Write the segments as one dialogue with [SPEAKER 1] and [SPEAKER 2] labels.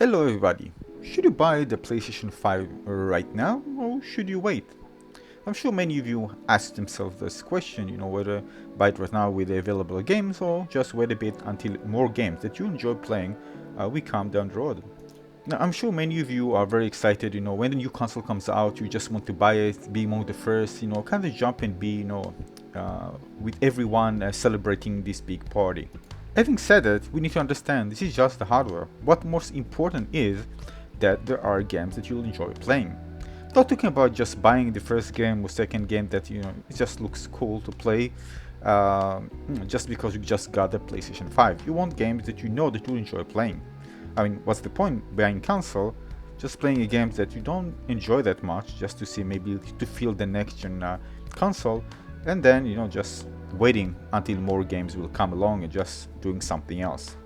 [SPEAKER 1] Hello everybody, should you buy the PlayStation 5 right now or should you wait? I'm sure many of you ask themselves this question, whether buy it right now with the available games or just wait a bit until more games that you enjoy playing will come down the road. Now I'm sure many of you are very excited, when the new console comes out you just want to buy it, be among the first, kind of jump and be, with everyone celebrating this big party. Having said that, we need to understand this is just the hardware. What most important is that there are games that you'll enjoy playing. Not talking about just buying the first game or second game that it just looks cool to play, just because you just got the PlayStation 5. You want games that you know that you'll enjoy playing. I mean, what's the point buying console? Just playing a game that you don't enjoy that much, just to see maybe to feel the next gen console, and then just waiting until more games will come along and just doing something else.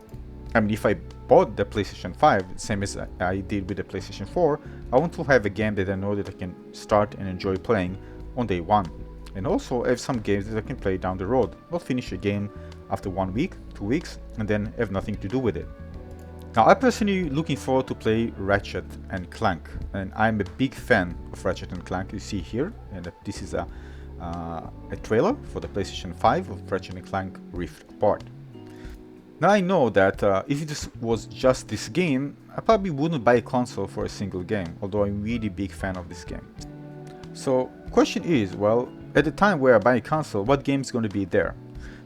[SPEAKER 1] I mean, if I bought the PlayStation 5, same as I did with the PlayStation 4, I want to have a game that I know that I can start and enjoy playing on day one. And also have some games that I can play down the road, not finish a game after 1 week, 2 weeks, and then have nothing to do with it. Now, I'm personally looking forward to play Ratchet and Clank, and I'm a big fan of Ratchet and Clank. You see here, and this is a trailer for the PlayStation 5 of Ratchet & Clank Rift Apart. Now I know that if this was just this game, I probably wouldn't buy a console for a single game, although I'm really big fan of this game. So question is, well, at the time where I buy a console, what game is going to be there?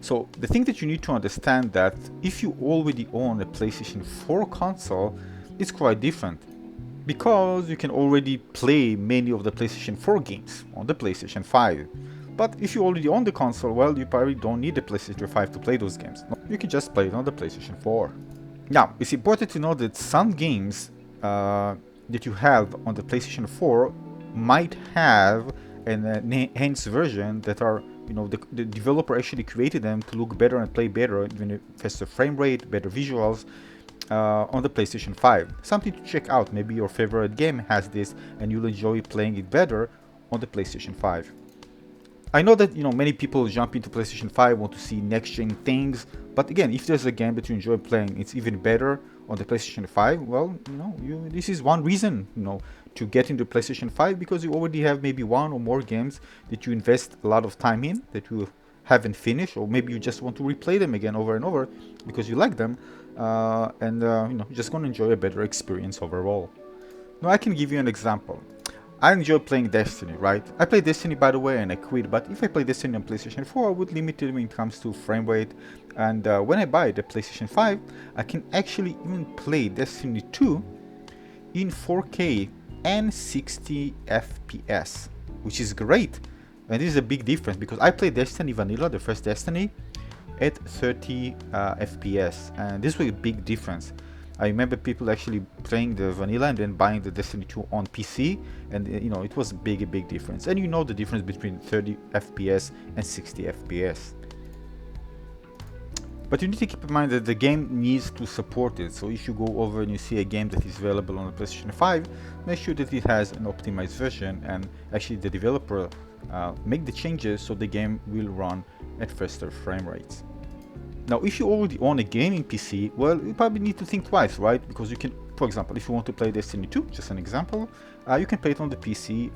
[SPEAKER 1] So the thing that you need to understand that if you already own a PlayStation 4 console, it's quite different. Because you can already play many of the PlayStation 4 games on the PlayStation 5. But if you already own the console, well, you probably don't need the PlayStation 5 to play those games. You can just play it on the PlayStation 4. Now, it's important to know that some games that you have on the PlayStation 4 might have an enhanced version that are, the developer actually created them to look better and play better, even faster frame rate, better visuals, on the PlayStation 5. Something to check out. Maybe your favorite game has this and you'll enjoy playing it better on the PlayStation 5. I know that many people jump into PlayStation 5, want to see next gen things, but again, if there's a game that you enjoy playing, it's even better on the PlayStation 5. Well, this is one reason to get into PlayStation 5, because you already have maybe one or more games that you invest a lot of time in that you haven't finished, or maybe you just want to replay them again over and over because you like them, and you're just going to enjoy a better experience overall. Now I can give you an example. I enjoy playing Destiny, right? I play Destiny, by the way, and I quit, but if I play Destiny on PlayStation 4, I would limit it when it comes to frame rate, and when I buy the PlayStation 5, I can actually even play Destiny 2 in 4K and 60 FPS, which is great. And this is a big difference because I played Destiny Vanilla, the first Destiny, at 30 FPS, and this was a big difference. I remember people actually playing the vanilla and then buying the Destiny 2 on PC, and it was a big difference. And the difference between 30 FPS and 60 FPS. But you need to keep in mind that the game needs to support it. So if you go over and you see a game that is available on the PlayStation 5, make sure that it has an optimized version, and actually the developer make the changes so the game will run at faster frame rates. Now, if you already own a gaming PC, well, you probably need to think twice, right? Because you can, for example, if you want to play Destiny 2, just an example, you can play it on the PC,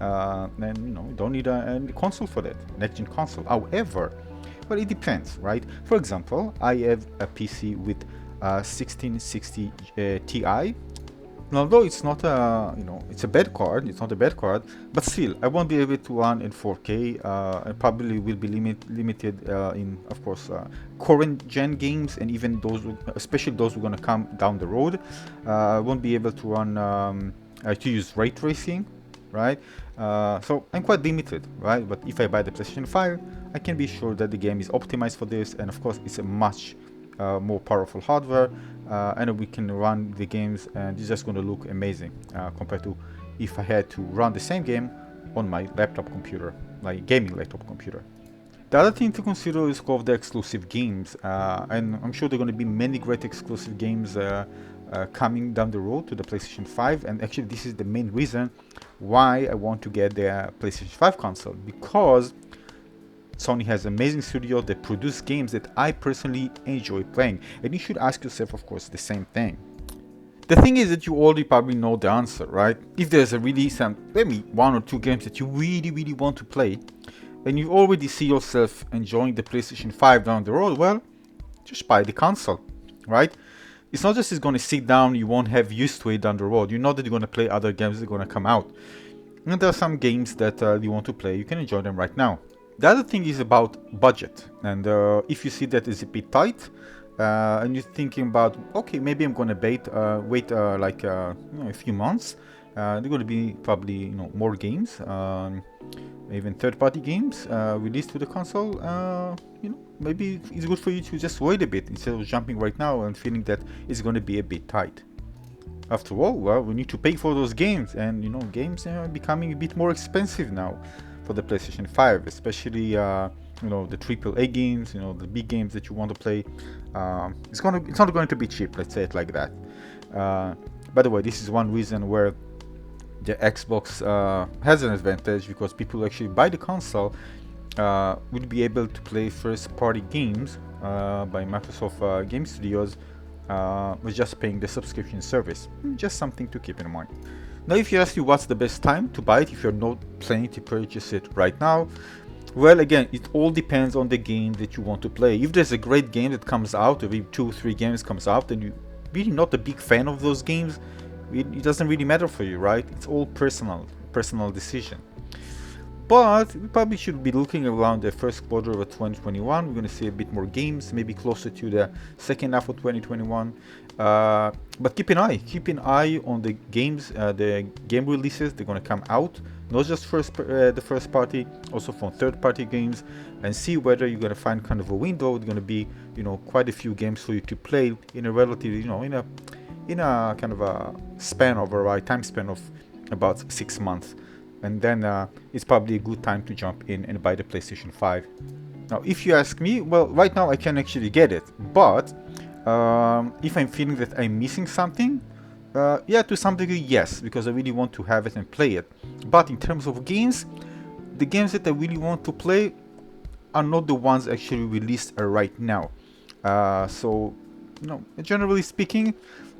[SPEAKER 1] and you don't need a console for that, next-gen console. However, well, it depends, right? For example, I have a PC with 1660 Ti. Although it's not a, it's a bad card, it's not a bad card, but still, I won't be able to run in 4K. I probably will be limited in, of course, current gen games, and even those, especially those who are gonna come down the road. I won't be able to run, to use ray tracing, right? So I'm quite limited, right? But if I buy the PlayStation 5, I can be sure that the game is optimized for this, and of course, it's a much more powerful hardware, and we can run the games, and it's just going to look amazing compared to if I had to run the same game on my laptop computer, like gaming laptop computer. The other thing to consider is called the exclusive games, and I'm sure there are going to be many great exclusive games coming down the road to the PlayStation 5, and actually this is the main reason why I want to get the PlayStation 5 console, because Sony has amazing studios that produce games that I personally enjoy playing, and you should ask yourself, of course, the same thing. The thing is that you already probably know the answer, right? If there's a release and maybe 1 or 2 games that you really want to play, and you already see yourself enjoying the PlayStation 5 down the road, well, just buy the console, right? It's not just it's going to sit down, you won't have used to it down the road. You know that you're going to play other games that are going to come out. And there are some games that you want to play, you can enjoy them right now. The other thing is about budget. And if you see that it's a bit tight, and you're thinking about, okay, maybe I'm going to wait like a few months. There are going to be probably more games, even third-party games released to the console. Maybe it's good for you to just wait a bit instead of jumping right now and feeling that it's going to be a bit tight. After all, well, we need to pay for those games, and games are becoming a bit more expensive now for the PlayStation 5, especially the AAA games, the big games that you want to play. It's not going to be cheap, let's say it like that. By the way, this is one reason where the Xbox has an advantage, because people actually buy the console will be able to play first-party games by Microsoft Game Studios with just paying the subscription service. Just something to keep in mind. Now, if you ask me what's the best time to buy it if you're not planning to purchase it right now, well, again, it all depends on the game that you want to play. If there's a great game that comes out, or if 2 or 3 games comes out, and you're really not a big fan of those games, it doesn't really matter for you, right? It's all personal decision. But we probably should be looking around the first quarter of 2021. We're going to see a bit more games, maybe closer to the second half of 2021. But keep an eye on the games, the game releases. They're going to come out, not just the first party, also from third party games, and see whether you're going to find kind of a window. It's going to be, quite a few games for you to play in a relatively, in a kind of a time span of about 6 months. And then it's probably a good time to jump in and buy the PlayStation 5. Now, if you ask me, well, right now I can actually get it. But if I'm feeling that I'm missing something, yeah, to some degree, yes, because I really want to have it and play it. But in terms of games, the games that I really want to play are not the ones actually released right now. So, generally speaking,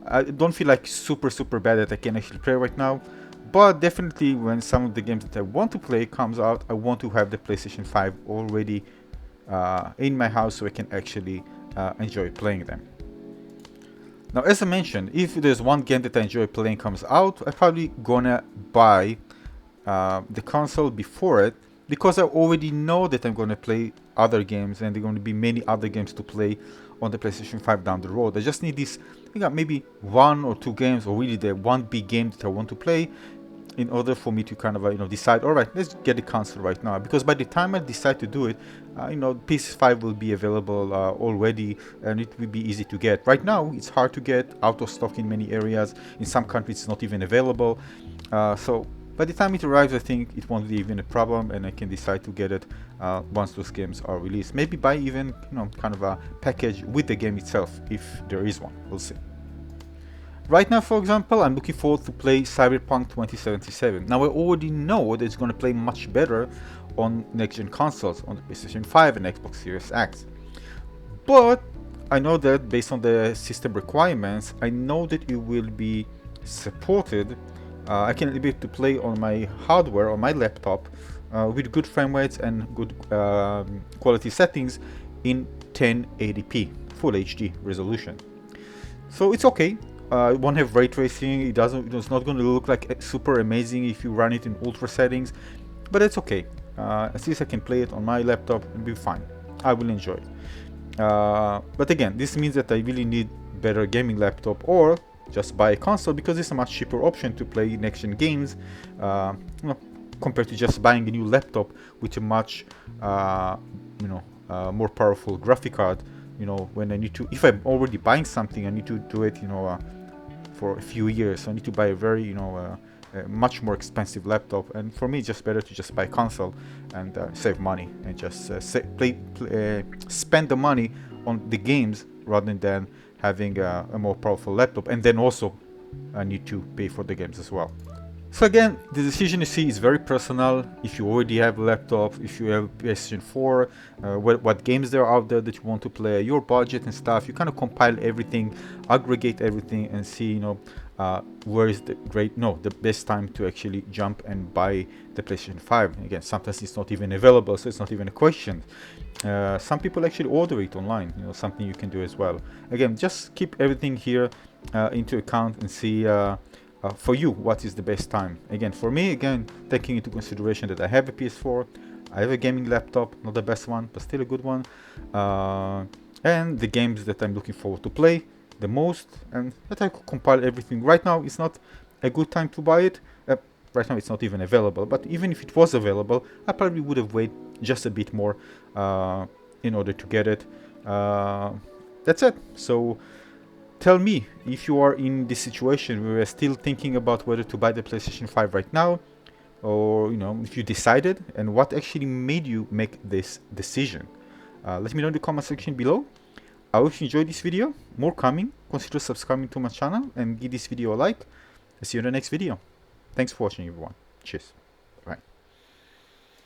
[SPEAKER 1] I don't feel like super bad that I can actually play right now. But definitely when some of the games that I want to play comes out, I want to have the PlayStation 5 already in my house so I can actually enjoy playing them. Now, as I mentioned, if there's one game that I enjoy playing comes out, I'm probably gonna buy the console before it, because I already know that I'm gonna play other games, and there are going to be many other games to play on the PlayStation 5 down the road. I just need this, maybe 1 or 2 games, or really the one big game that I want to play, in order for me to kind of decide, all right, let's get the console right now. Because by the time I decide to do it, PS5 will be available already, and it will be easy to get. Right now, it's hard to get, out of stock in many areas. In some countries, it's not even available. So by the time it arrives, I think it won't be even a problem, and I can decide to get it once those games are released. Maybe buy even, kind of a package with the game itself, if there is one. We'll see. Right now, for example, I'm looking forward to play Cyberpunk 2077. Now, I already know that it's going to play much better on next-gen consoles, on the PlayStation 5 and Xbox Series X. But I know that based on the system requirements, I know that it will be supported. I can be able to play on my hardware, on my laptop, with good frame rates and good quality settings in 1080p, full HD resolution. So it's okay. It won't have ray tracing. It's not going to look like super amazing if you run it in ultra settings, but it's okay. At least I can play it on my laptop and be fine. I will enjoy it. But again, this means that I really need better gaming laptop, or just buy a console, because it's a much cheaper option to play next-gen games, compared to just buying a new laptop with a much more powerful graphic card. When I need to, if I'm already buying something, I need to do it, for a few years. So I need to buy a very, a much more expensive laptop. And for me, it's just better to just buy a console and save money and just spend the money on the games rather than having a more powerful laptop. And then also, I need to pay for the games as well. So again, the decision you see is very personal. If you already have a laptop, if you have PlayStation 4, what games there are out there that you want to play, your budget and stuff, you kind of compile everything, aggregate everything, and see, where is the best time to actually jump and buy the PlayStation 5. Again, sometimes it's not even available, so it's not even a question. Some people actually order it online, something you can do as well. Again, just keep everything here into account and see for you what is the best time. Again, for me, taking into consideration that I have a PS4, I have a gaming laptop, not the best one, but still a good one, and the games that I'm looking forward to play the most, and that I could compile everything. Right now, it's not a good time to buy it. Right now, it's not even available, but even if it was available, I probably would have waited just a bit more in order to get it. That's it. So tell me if you are in this situation where you're still thinking about whether to buy the PlayStation 5 right now, or if you decided, and what actually made you make this decision. Let me know in the comment section below. I hope you enjoyed this video. More coming. Consider subscribing to my channel and give this video a like. I'll see you in the next video. Thanks for watching, everyone. Cheers. Bye.